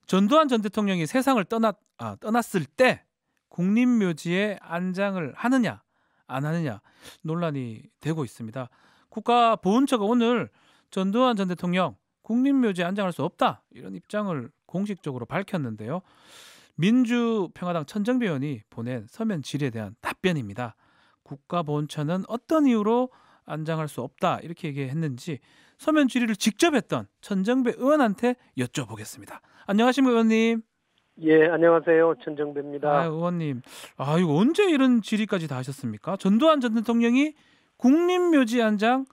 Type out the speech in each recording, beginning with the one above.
전두환 전 대통령이 세상을 떠났을 때 국립묘지에 안장을 하느냐 안 하느냐 논란이 되고 있습니다. 국가보훈처가 오늘 전두환 전 대통령 국립묘지에 안장할 수 없다 이런 입장을 공식적으로 밝혔는데요. 민주평화당 천정배 의원이 보낸 서면 질의에 대한 답변입니다. 국가보훈처는 어떤 이유로 안장할 수 없다 이렇게 얘기했는지 서면 질의를 직접 했던 천정배 의원한테 여쭤보겠습니다. 안녕하십니까 의원님. 예, 안녕하세요. 천정배입니다. 의원님. 이거 언제 이런 질의까지 다 하셨습니까? 전두환 전 대통령이 국립묘지 안장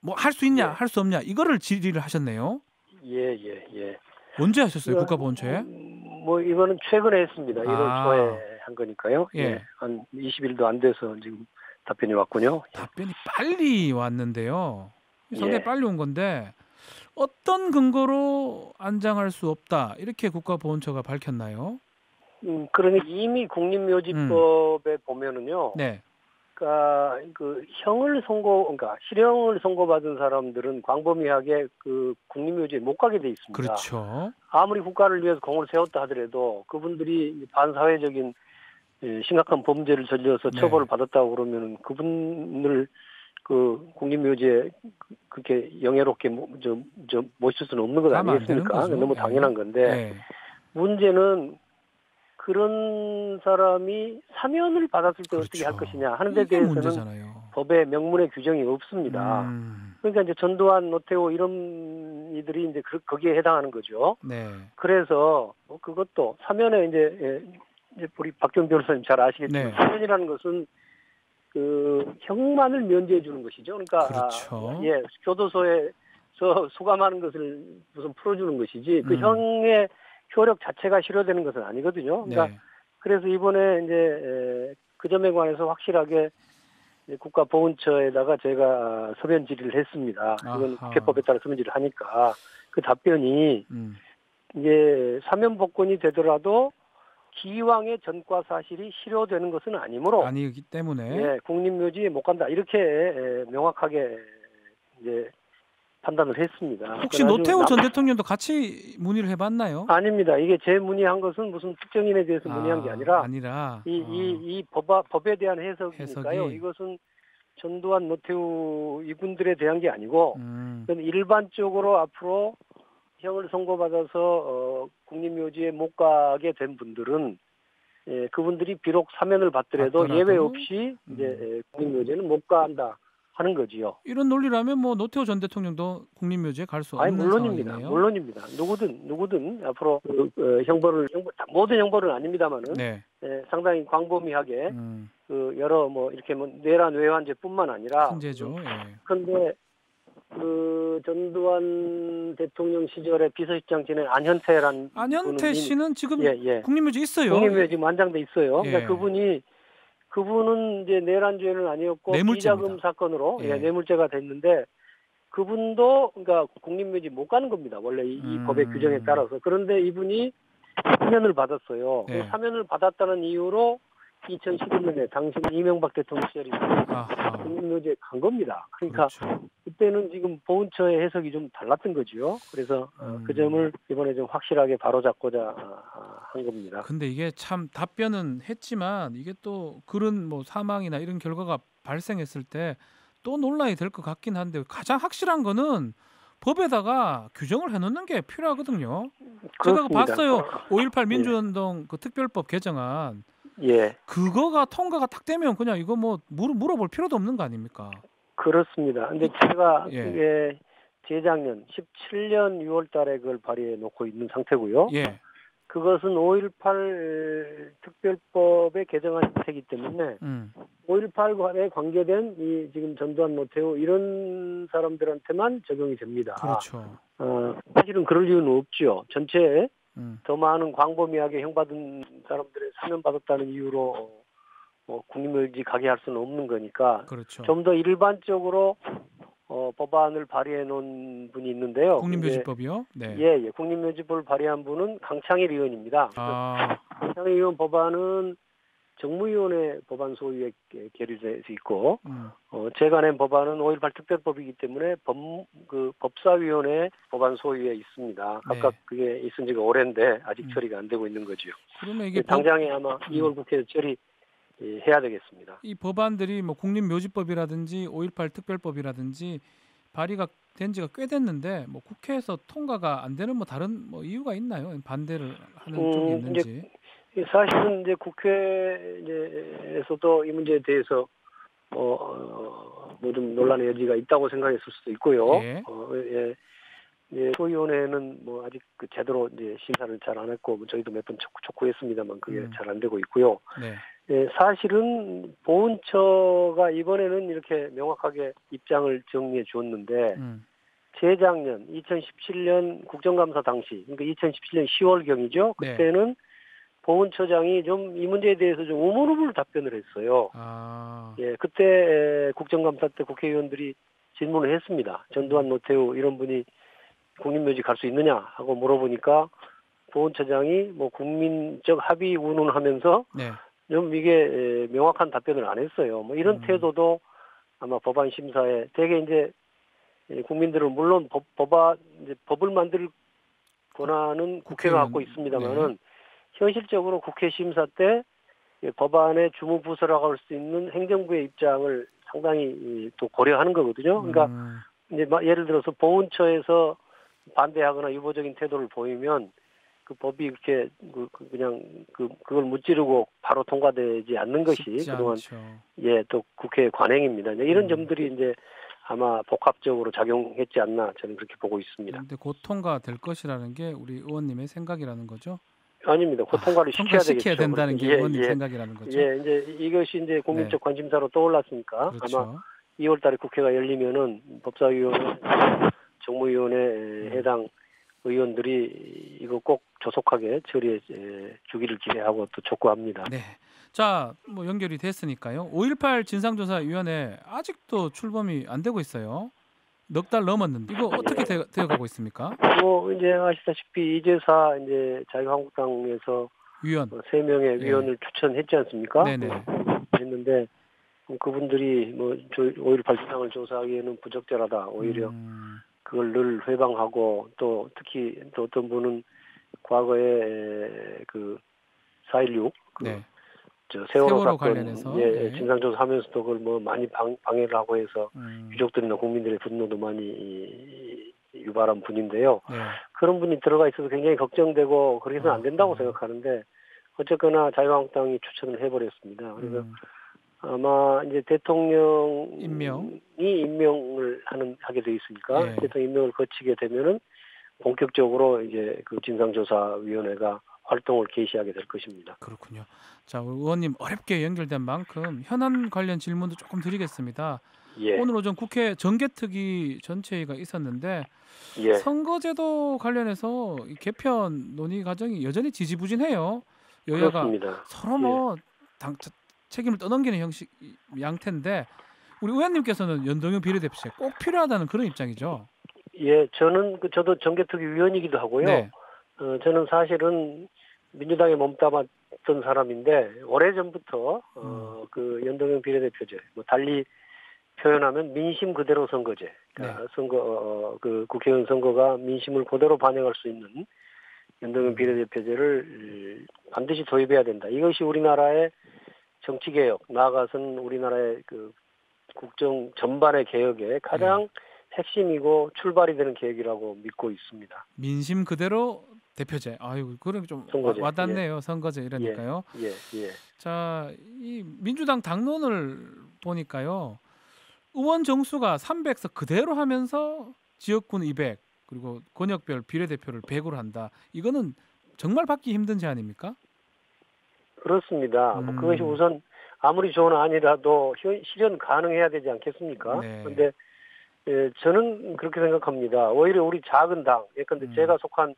뭐 할 수 있냐, 예. 할 수 없냐 이거를 질의를 하셨네요. 예. 언제 하셨어요? 국가보훈처에? 뭐 이거는 최근에 했습니다. 1월 초에 한 거니까요. 예. 한 20일도 안 돼서 지금 답변이 왔군요. 답변이 빨리 왔는데요. 상당히 예. 빨리 온 건데 어떤 근거로 안장할 수 없다 이렇게 국가보훈처가 밝혔나요? 그러니 이미 국립묘지법에 보면은요. 네. 그러니까 그러니까 실형을 선고받은 사람들은 광범위하게 그 국립묘지에 못 가게 돼 있습니다. 그렇죠. 아무리 국가를 위해서 공을 세웠다 하더라도 그분들이 반사회적인 심각한 범죄를 저질러서 네. 처벌을 받았다고 그러면은 그분을 그 국립묘지에 그렇게 영예롭게 모실 수는 없는 것 가면 안 아니겠습니까? 되는 거죠. 너무 당연한 건데 네. 문제는 그런 사람이 사면을 받았을 때 그렇죠. 어떻게 할 것이냐 하는 데 이게 대해서는 문제잖아요. 법에 명문의 규정이 없습니다. 그러니까 이제 전두환, 노태우 이런 이들이 이제 거기에 해당하는 거죠. 네. 그래서 그것도 사면에 이제 우리 박경 변호사님 잘 아시겠지만 네. 사면이라는 것은 그 형만을 면제해 주는 것이죠. 그러니까 그렇죠. 교도소에서 수감하는 것을 무슨 풀어주는 것이지 그 형의 효력 자체가 실효되는 것은 아니거든요. 그러니까 네. 그래서 이번에 이제 그 점에 관해서 확실하게 국가보훈처에다가 제가 서면 질의를 했습니다. 이건 국회법에 따라 서면 질의를 하니까 그 답변이 이제 사면 복권이 되더라도 기왕의 전과 사실이 실효되는 것은 아니기 때문에 예, 국립묘지에 못 간다 이렇게 명확하게 이제 판단을 했습니다. 혹시 노태우 전 대통령도 같이 문의를 해봤나요? 아닙니다. 이게 제 문의한 것은 무슨 특정인에 대해서 문의한 게 아니라 이 법에 대한 해석이니까요. 이것은 전두환, 노태우 이분들에 대한 게 아니고 일반적으로 앞으로 형을 선고받아서 국립묘지에 못 가게 된 분들은 그분들이 비록 사면을 받더라도 예외 없이 이제 국립묘지에는 못 간다 하는 거지요. 이런 논리라면 뭐 노태우 전 대통령도 국립묘지에 갈 수 없는 상황이네요. 물론입니다. 누구든 앞으로 모든 형벌은 아닙니다만은 네. 상당히 광범위하게 여러 이렇게 내란 외환죄뿐만 아니라 큰죄죠. 그런데 그 전두환 대통령 시절에 비서실장 지낸 안현태 씨는 지금 국립묘지 있어요. 국립묘지 지금 안장돼 있어요. 그러니까 그분은 이제 내란죄는 아니었고 비자금 사건으로 뇌물죄가 됐는데 그분도 그러니까 국립묘지 못 가는 겁니다. 원래 이 법의 규정에 따라서. 그런데 이분이 사면을 받았어요. 사면을 받았다는 이유로 2011년에 당시 이명박 대통령 시절에 국립묘지에 간 겁니다. 그러니까 그때는 지금 보훈처의 해석이 좀 달랐던 거죠. 그래서 그 점을 이번에 좀 확실하게 바로잡고자 한 겁니다. 근데 이게 참 답변은 했지만 이게 또 그런 사망이나 이런 결과가 발생했을 때 또 논란이 될 것 같긴 한데 가장 확실한 거는 법에다가 규정을 해놓는 게 필요하거든요. 제가 봤어요. 5.18 민주운동 그 특별법 개정안. 그거가 통과가 딱 되면 그냥 이거 물어볼 필요도 없는 거 아닙니까? 그렇습니다. 근데 제가 그게 재작년 17년 6월 달에 그걸 발의해 놓고 있는 상태고요. 그것은 5.18 특별법의 개정안 자체이기 때문에 5.18에 관계된 이 지금 전두환, 노태우 이런 사람들한테만 적용이 됩니다. 그렇죠. 사실은 그럴 이유는 없죠. 전체에 더 많은 광범위하게 형받은 사람들의 사면받았다는 이유로 국립묘지 가게 할 수는 없는 거니까 좀 더 일반적으로 법안을 발의해 놓은 분이 있는데요. 국립묘지법이요? 네. 국립묘지법을 발의한 분은 강창일 의원입니다. 강창일 의원 법안은 정무위원회 법안 소위에 계류돼서 있고 제가 낸 법안은 5.18 특별법이기 때문에 법사위원회 법안 소위에 있습니다. 각각 그게 있은 지가 오랜데 아직 처리가 안 되고 있는 거죠. 그러면 이게 당장에 아마 2월 국회에서 처리해야 되겠습니다. 이 법안들이 뭐 국립묘지법이라든지 5.18 특별법이라든지 발의가 된 지가 꽤 됐는데 뭐 국회에서 통과가 안 되는 뭐 다른 뭐 이유가 있나요? 반대를 하는 쪽이 있는지. 사실은 이제 국회에서도 이 문제에 대해서 뭐 좀 논란의 여지가 있다고 생각했을 수도 있고요. 소위원회는 뭐 아직 제대로 이제 심사를 잘 안 했고 뭐 저희도 몇 번 촉구했습니다만 그게 잘 안 되고 있고요. 사실은 보훈처가 이번에는 이렇게 명확하게 입장을 정리해 주었는데 재작년 2017년 국정감사 당시, 그러니까 2017년 10월경이죠. 그때는 보훈처장이 좀 이 문제에 대해서 좀 우물우물 답변을 했어요. 그때 국정감사 때 국회의원들이 질문을 했습니다. 전두환, 노태우 이런 분이 국립묘지 갈 수 있느냐 하고 물어보니까 보훈처장이 뭐 국민적 합의 운운하면서 좀 이게 명확한 답변을 안 했어요. 뭐 이런 태도도 아마 법안 심사에 되게 이제 국민들은 물론 법을 만들 권한은 국회가 갖고 있습니다만은 현실적으로 국회 심사 때 법안의 주무부서라고 할 수 있는 행정부의 입장을 상당히 또 고려하는 거거든요. 그러니까 이제 예를 들어서 보훈처에서 반대하거나 유보적인 태도를 보이면 그 법이 이렇게 그걸 무찌르고 바로 통과되지 않는 것이 그동안 또 국회의 관행입니다. 이런 점들이 이제 아마 복합적으로 작용했지 않나 저는 그렇게 보고 있습니다. 그런데 곧 통과될 것이라는 게 우리 의원님의 생각이라는 거죠? 아닙니다. 곧 통과를 시켜야 된다는 게 의원님 생각이라는 거죠? 이제 이것이 이제 국민적 관심사로 떠올랐으니까 아마 2월달에 국회가 열리면은 법사위원회, 정무위원회 해당 의원들이 이거 꼭 조속하게 처리해 주기를 기대하고 또 촉구합니다. 자, 뭐 연결이 됐으니까요. 5.18 진상조사위원회 아직도 출범이 안 되고 있어요. 넉 달 넘었는데 이거 어떻게 되어가고 있습니까? 뭐 이제 아시다시피 이재사 이제 자유한국당에서 위원 3명의 위원을 추천했지 않습니까? 했는데 그분들이 뭐 5.18 진상을 조사하기에는 부적절하다. 오히려 그걸 늘 회방하고 또 특히 또 어떤 분은 과거에 그 4.16 세월호 사건 관련해서 진상조사하면서도 그걸 뭐 많이 방해를 하고 해서 유족들이나 국민들의 분노도 많이 유발한 분인데요. 그런 분이 들어가 있어서 굉장히 걱정되고 그래서는 안 된다고 생각하는데 어쨌거나 자유한국당이 추천을 해버렸습니다. 그래서 아마 이제 대통령이 임명을 하게 돼 있으니까 대통령 임명을 거치게 되면은 본격적으로 이제 그 진상조사위원회가 활동을 개시하게 될 것입니다. 그렇군요. 자, 의원님 어렵게 연결된 만큼 현안 관련 질문도 조금 드리겠습니다. 오늘 오전 국회 정개특위 전체회의가 있었는데 선거제도 관련해서 개편 논의 과정이 여전히 지지부진해요. 여야가 그렇습니다. 서로 뭐 책임을 떠넘기는 양태인데 우리 의원님께서는 연동형 비례대표제 꼭 필요하다는 그런 입장이죠. 저도 정개특위 위원이기도 하고요. 저는 사실은 민주당에 몸담았던 사람인데 오래전부터 그 연동형 비례대표제, 뭐 달리 표현하면 민심 그대로 선거제, 그러니까 그 국회의원 선거가 민심을 그대로 반영할 수 있는 연동형 비례대표제를 반드시 도입해야 된다. 이것이 우리나라의 정치개혁, 나아가서는 우리나라의 그 국정 전반의 개혁의 가장 핵심이고 출발이 되는 계획이라고 믿고 있습니다. 민심 그대로 대표제. 아이고, 그럼 좀 와닿네요. 선거제 이러니까요. 자, 이 민주당 당론을 보니까요. 의원 정수가 300석 그대로 하면서 지역군 200 그리고 권역별 비례대표를 100으로 한다. 이거는 정말 받기 힘든 제안입니까? 그렇습니다. 뭐 그것이 우선 아무리 좋은 안이라도 실현 가능해야 되지 않겠습니까? 그런데 저는 그렇게 생각합니다. 오히려 우리 작은 당, 예컨대 제가 속한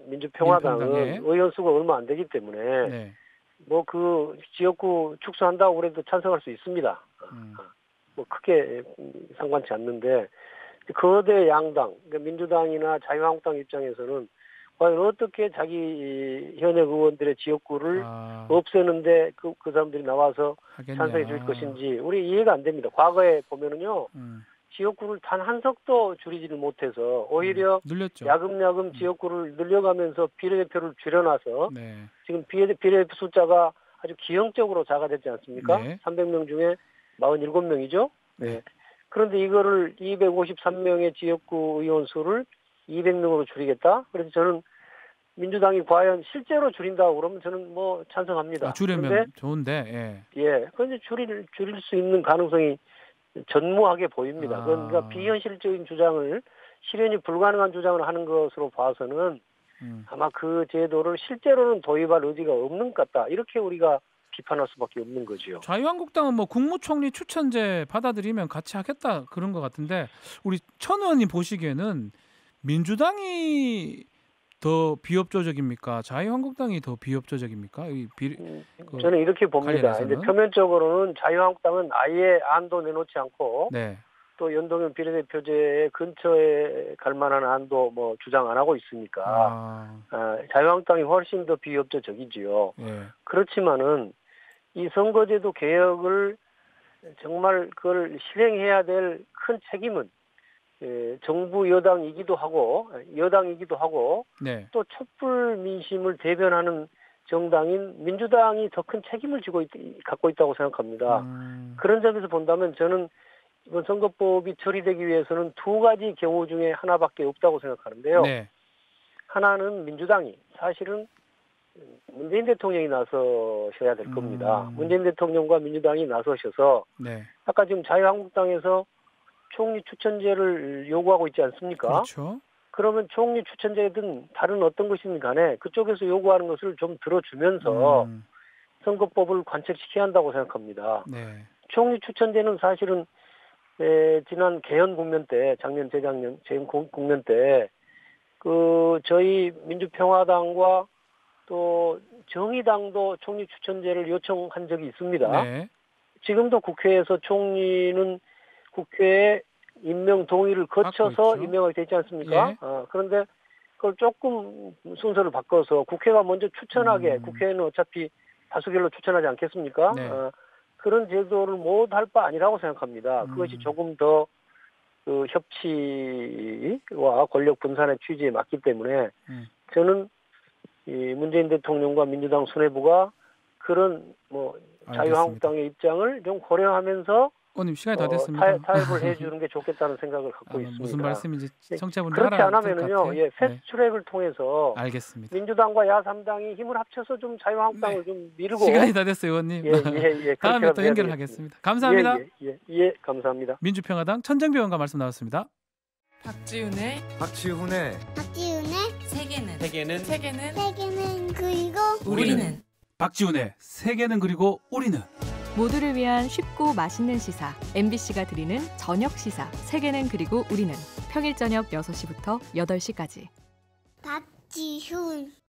민주평화당은 의원 수가 얼마 안 되기 때문에 뭐 그 지역구 축소한다고 그래도 찬성할 수 있습니다. 뭐 크게 상관치 않는데 거대 양당, 그러니까 민주당이나 자유한국당 입장에서는 과연 어떻게 자기 현역 의원들의 지역구를 없애는데 그 사람들이 나와서 하겠냐. 찬성해 줄 것인지 우리 이해가 안 됩니다. 과거에 보면은요. 지역구를 단 한 석도 줄이지를 못해서 오히려 늘렸죠. 야금야금 지역구를 늘려가면서 비례대표를 줄여놔서 네. 지금 비례대표 숫자가 아주 기형적으로 작아졌지 않습니까? 네. 300명 중에 47명이죠. 네. 그런데 이거를 253명의 지역구 의원 수를 200명으로 줄이겠다? 그래서 저는 민주당이 과연 실제로 줄인다고 그러면 저는 뭐 찬성합니다. 줄이면 그런데, 좋은데, 예. 그런데 줄일 수 있는 가능성이 전무하게 보입니다. 그러니까 비현실적인 주장을 실현이 불가능한 주장을 하는 것으로 봐서는 아마 그 제도를 실제로는 도입할 의지가 없는 것 같다. 이렇게 우리가 비판할 수밖에 없는 거죠. 자유한국당은 뭐 국무총리 추천제 받아들이면 같이 하겠다 그런 것 같은데 우리 천 의원님 보시기에는 민주당이 더 비협조적입니까? 자유한국당이 더 비협조적입니까? 저는 이렇게 봅니다. 이제 표면적으로는 자유한국당은 아예 안도 내놓지 않고 네. 또 연동형 비례대표제 근처에 갈 만한 안도 뭐 주장 안 하고 있으니까 자유한국당이 훨씬 더 비협조적이지요. 네. 그렇지만은 이 선거제도 개혁을 정말 그걸 실행해야 될 큰 책임은 정부 여당이기도 하고 네. 또 촛불 민심을 대변하는 정당인 민주당이 더 큰 책임을 갖고 있다고 생각합니다. 그런 점에서 본다면 저는 이번 선거법이 처리되기 위해서는 두 가지 경우 중에 하나밖에 없다고 생각하는데요. 네. 하나는 민주당이 사실은 문재인 대통령이 나서셔야 될 겁니다. 문재인 대통령과 민주당이 나서셔서 네. 아까 지금 자유한국당에서 총리 추천제를 요구하고 있지 않습니까? 그렇죠. 그러면 총리 추천제든 다른 어떤 것이든 간에 그쪽에서 요구하는 것을 좀 들어주면서 선거법을 관철시켜야 한다고 생각합니다. 네. 총리 추천제는 사실은 지난 개헌 국면 때, 재작년 국면 때 저희 민주평화당과 또 정의당도 총리 추천제를 요청한 적이 있습니다. 네. 지금도 국회에서 총리는 국회에 임명 동의를 거쳐서 임명하게 되지 않습니까? 예. 그런데 그걸 조금 순서를 바꿔서 국회가 먼저 추천하게 국회는 어차피 다수결로 추천하지 않겠습니까? 네. 그런 제도를 못 할 바 아니라고 생각합니다. 그것이 조금 더 그 협치와 권력 분산의 취지에 맞기 때문에 저는 이 문재인 대통령과 민주당 수뇌부가 그런 뭐 자유한국당의 입장을 좀 고려하면서 의원님 시간이 다 됐습니다. 타협을 해주는 게 좋겠다는 생각을 갖고 있습니다. 무슨 말씀인지 청취자분들 그렇지 않으면은요, 패스트트랙을 통해서 알겠습니다. 민주당과 야3당이 힘을 합쳐서 좀 자유한국당을 좀 밀고 시간이 다 됐어요, 의원님. 다음에 또 연결을 하겠습니다. 감사합니다. 감사합니다. 민주평화당 천정배 의원과 말씀 나눴습니다. 박지훈의 세계는 그리고 우리는 박지훈의 세계는 그리고 우리는 모두를 위한 쉽고 맛있는 시사 MBC가 드리는 저녁 시사 세계는 그리고 우리는 평일 저녁 6시부터 8시까지 박지훈